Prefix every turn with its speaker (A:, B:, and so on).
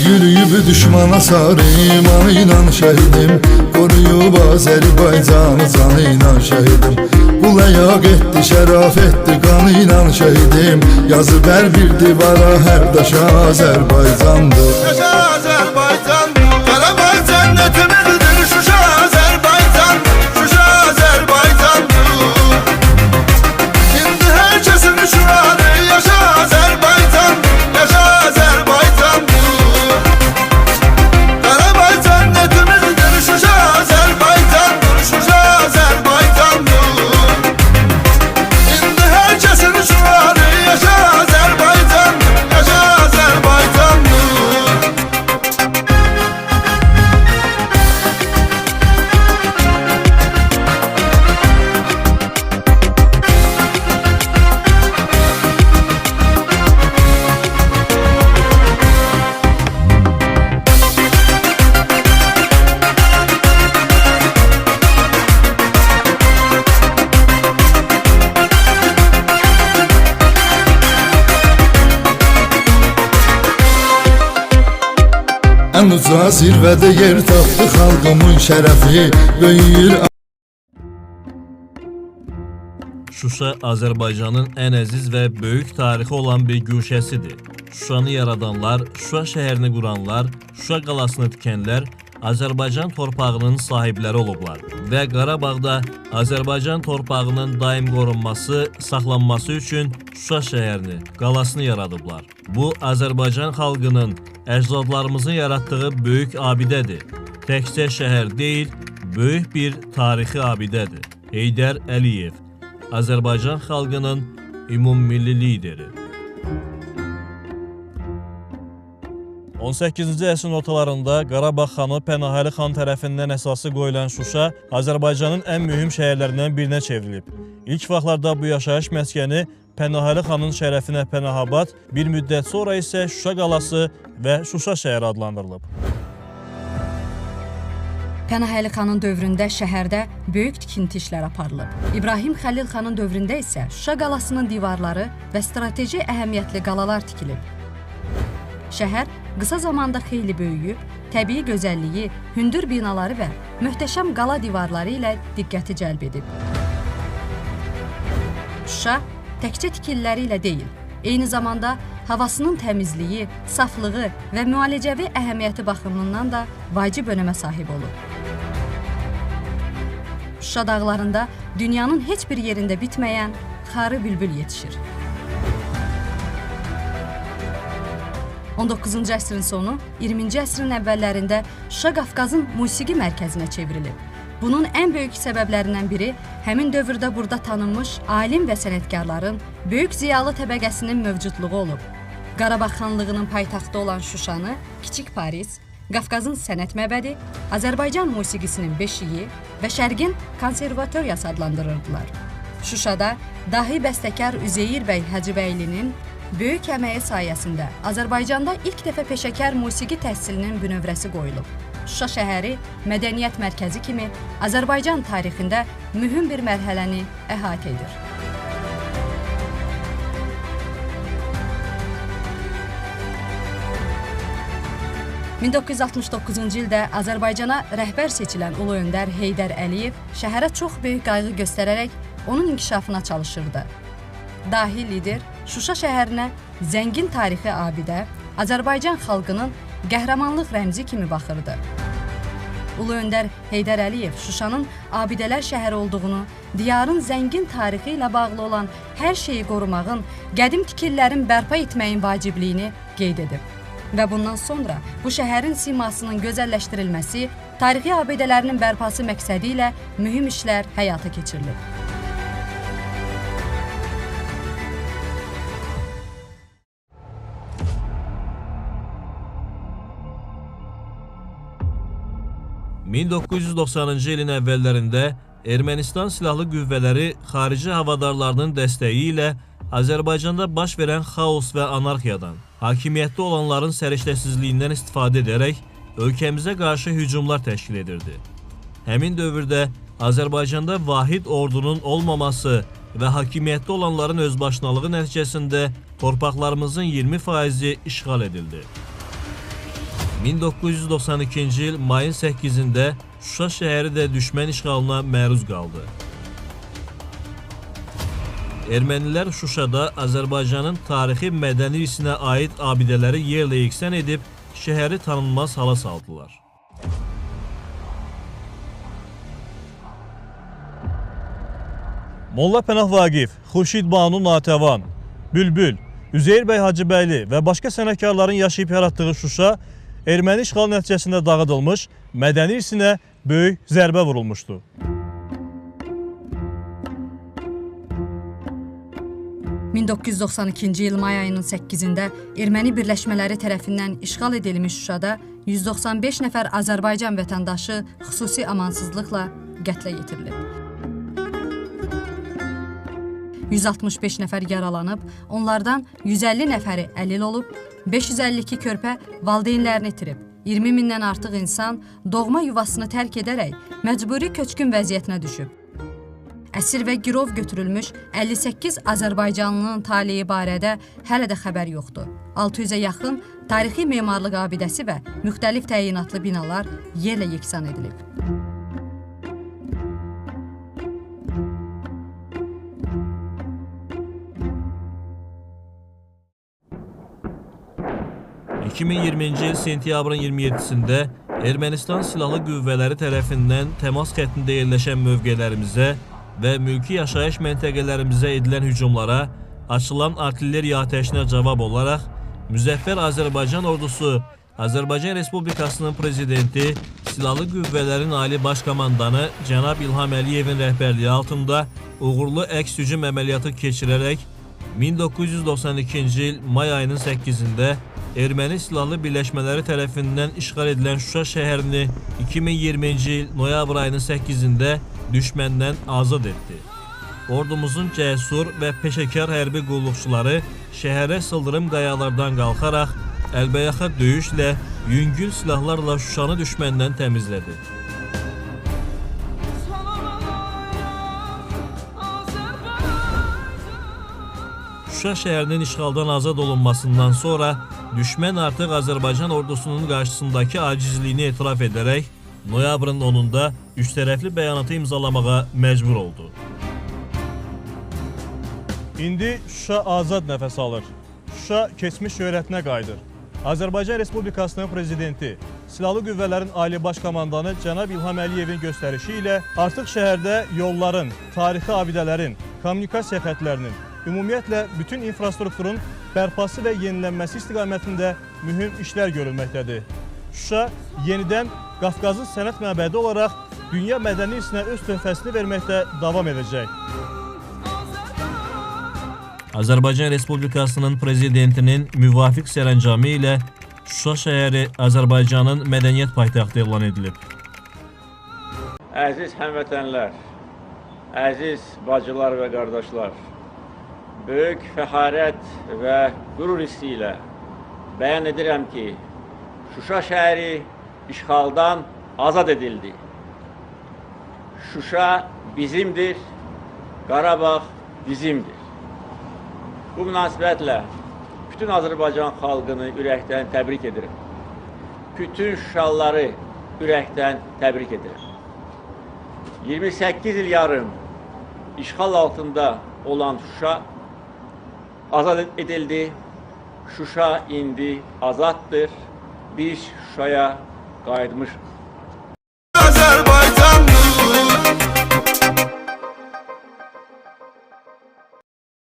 A: Yürüyüb düşmana sarı imanıyla şəhidim, qoruyub Azərbaycanı canıyla şəhidim. Qul ayaq etdi, şəraf etdi qanıyla şəhidim. Yazıb hər bir divara hər daşa Azərbaycandır.
B: Yaşa Azərbaycan, Qarabağ cənnətimizdir. Şuşa Azərbaycan, Şuşa Azərbaycandır. İndi hər kəsin şüarı yaşa Azərbaycan, yaşa Azərbaycandır. Qarabağ cənnətimizdir. Şuşa Azərbaycandır, Şuşa Azərbaycandır. İndi hər kəsin şüarı yaşa Azərbaycan, yaşa Azərbaycandır.
A: Ən uca zirvədə yer tapdı xalqımın şərəfi, böyüyür.
C: Şuşa Azərbaycanın ən əziz və böyük tarixi olan bir güşəsidir. Şuşanı yaradanlar, Şuşa şəhərini quranlar, Şuşa qalasını tikənlər Azərbaycan torpağının sahibləri olublar və Qarabağda Azərbaycan torpağının daim qorunması, saxlanması üçün Şuşa şəhərini, qalasını yaradıblar. Bu, Azərbaycan xalqının, əcdadlarımızın yaratdığı böyük abidədir. Təkcə şəhər deyil, böyük bir tarixi abidədir. Heydər Əliyev, Azərbaycan xalqının ümummilli lideri. 18-ci əsrin ortalarında Qarabağ xanı Pənahəli xan tərəfindən əsası qoyulan Şuşa Azərbaycanın ən mühüm şəhərlərindən birinə çevrilib. İlk vaxtlarda bu yaşayış məskəni Pənahəli xanın şərəfinə Pənahabad, bir müddət sonra isə Şuşa qalası və Şuşa şəhəri adlandırılıb.
D: Pənahəli xanın dövründə şəhərdə böyük tikinti işləri aparılıb. İbrahim Xəlil xanın dövründə isə Şuşa qalasının divarları və strateji əhəmiyyətli qalalar tikilib. Şəhər qısa zamanda xeyli böyüyüb, təbii gözəlliyi, hündür binaları və möhtəşəm qala divarları ilə diqqəti cəlb edib. Şuşa təkcə tikililəri ilə deyil, eyni zamanda havasının təmizliyi, saflığı və müalicəvi əhəmiyyəti baxımından da vacib önəmə sahib olub. Şuşa dağlarında dünyanın heç bir yerində bitməyən xarı bülbül yetişir. 19-cu əsrin sonu, 20-ci əsrin əvvəllərində Şuşa Qafqazın musiqi mərkəzinə çevrilib. Bunun ən böyük səbəblərindən biri həmin dövrdə burada tanınmış alim və sənətkarların, böyük ziyalı təbəqəsinin mövcudluğu olub. Qarabağ xanlığının paytaxtı olan Şuşanı Kiçik Paris, Qafqazın sənət məbədi, Azərbaycan musiqisinin beşiyi və Şərqin konservatoriyası adlandırırdılar. Şuşada dahi bəstəkar Üzeyir bəy Hacıbəylinin böyük əməyi sayəsində Azərbaycanda ilk dəfə peşəkar musiqi təhsilinin bünövrəsi qoyulub. Şuşa şəhəri mədəniyyət mərkəzi kimi Azərbaycan tarixində mühüm bir mərhələni əhatə edir. ...1969-cu ildə Azərbaycana rəhbər seçilən Ulu Öndər Heydər Əliyev şəhərə çox böyük qayğı göstərərək onun inkişafına çalışırdı. Dahi lider Şuşa şəhərinə zəngin tarixi abidə, Azərbaycan xalqının qəhrəmanlıq rəmzi kimi baxırdı. Ulu Öndər Heydər Əliyev Şuşanın abidələr şəhəri olduğunu, diyarın zəngin tarixi ilə bağlı olan hər şeyi qorumağın, qədim tikililərin bərpa etməyin vacibliyini qeyd edib. Və bundan sonra bu şəhərin simasının gözəlləşdirilməsi, tarixi abidələrinin bərpası məqsədi ilə mühüm işlər həyata keçirilib.
C: ...1990-cı ilin əvvəllərində Ermənistan silahlı qüvvələri xarici havadarlarının dəstəyi ilə Azərbaycanda baş verən xaos və anarxiyadan, hakimiyyətdə olanların səriştəsizliyindən istifadə edərək ölkəmizə qarşı hücumlar təşkil edirdi. Həmin dövrdə Azərbaycanda vahid ordunun olmaması və hakimiyyətdə olanların özbaşınalığı nəticəsində torpaqlarımızın 20%-i işğal edildi. 1992-ci il mayın 8-də Şuşa şəhəri də düşmən işğalına məruz qaldı. Ermənilər Şuşada Azərbaycanın tarixi mədəni irsinə aid abidələri yerlə yeksən edib, şəhəri tanınmaz hala saldılar. Molla Pənah Vaqif, Xurşid Banu Natəvan, Bülbül, Üzeyir bəy Hacıbəyli və başqa sənətkarların yaşayıb yaratdığı Şuşa erməni işğal nəticəsində dağıdılmış, mədəni irsinə böyük zərbə vurulmuşdu.
D: ...1992-ci il may ayının 8-də erməni birləşmələri tərəfindən işğal edilmiş Şuşada 195 nəfər Azərbaycan vətəndaşı xüsusi amansızlıqla qətlə yetirilib. 165 nəfər yaralanıb, onlardan 150 nəfəri əlil olub, 552 körpə valideynlərini itirib, 20 mindən artıq insan doğma yuvasını tərk edərək məcburi köçkün vəziyyətinə düşüb. Əsir və girov götürülmüş 58 Azərbaycanlının taleyi barədə hələ də xəbər yoxdur. 600-ə yaxın tarixi memarlıq abidəsi və müxtəlif təyinatlı binalar yerlə yeksan edilib.
C: ...2020-ci il sentyabrın 27-sində Ermənistan Silahlı Qüvvələri tərəfindən təmas xəttində yerləşən mövqələrimizə və mülki yaşayış məntəqələrimizə edilən hücumlara açılan artilleriya atəşinə cavab olaraq Müzəffər Azərbaycan Ordusu, Azərbaycan Respublikasının Prezidenti, Silahlı Qüvvələrin Ali Baş Komandanı Cənab İlham Əliyevin rəhbərliyi altında uğurlu əks hücum əməliyyatı keçirərək 1992-ci il may ayının 8-də erməni silahlı birləşmələri tərəfindən işğal edilən Şuşa şəhərini 2020-ci il noyabr ayının 8-də düşməndən azad etdi. Ordumuzun cəsur və peşəkar hərbi qulluqçuları şəhərə sıldırım qayalardan qalxaraq əlbəyaxa döyüşlə, yüngül silahlarla Şuşanı düşməndən təmizlədi. Şuşa şəhərinin işğaldan azad olunmasından sonra düşmən artıq Azərbaycan ordusunun qarşısındakı acizliyini etiraf edərək noyabrın 10-da üçtərəfli bəyanatı imzalamağa məcbur oldu. İndi Şuşa azad nəfəs alır. Şuşa keçmiş şöhrətinə qayıdır. Azərbaycan Respublikasının Prezidenti, Silahlı Qüvvələrin Ali Baş Komandanı Cənab İlham Əliyevin göstərişi ilə artıq şəhərdə yolların, tarixi abidələrin, kommunikasiya xətlərinin, ümumiyyətlə bütün infrastrukturun bərpası və yenilənməsi istiqamətində mühüm işlər görülməkdədir. Şuşa yenidən Qafqazın sənət məbədi olaraq dünya mədəni irsinə öz töhfəsini verməkdə davam edəcək. Azərbaycan Respublikasının Prezidentinin müvafiq sərəncamı ilə Şuşa şəhəri Azərbaycanın mədəniyyət paytaxtı elan edilib.
E: Əziz həmvətənlər, əziz bacılar və qardaşlar, böyük fəxarət və qürur hissi ilə bəyan edirəm ki, Şuşa şəhəri işğaldan azad edildi. Şuşa bizimdir, Qarabağ bizimdir. Bu münasibətlə bütün Azərbaycan xalqını ürəkdən təbrik edirəm. Bütün Şuşalıları ürəkdən təbrik edirəm. 28 il yarım işğal altında olan Şuşa azad edildi. Şuşa indi azaddır. Biz Şuşaya qayıtmışıq.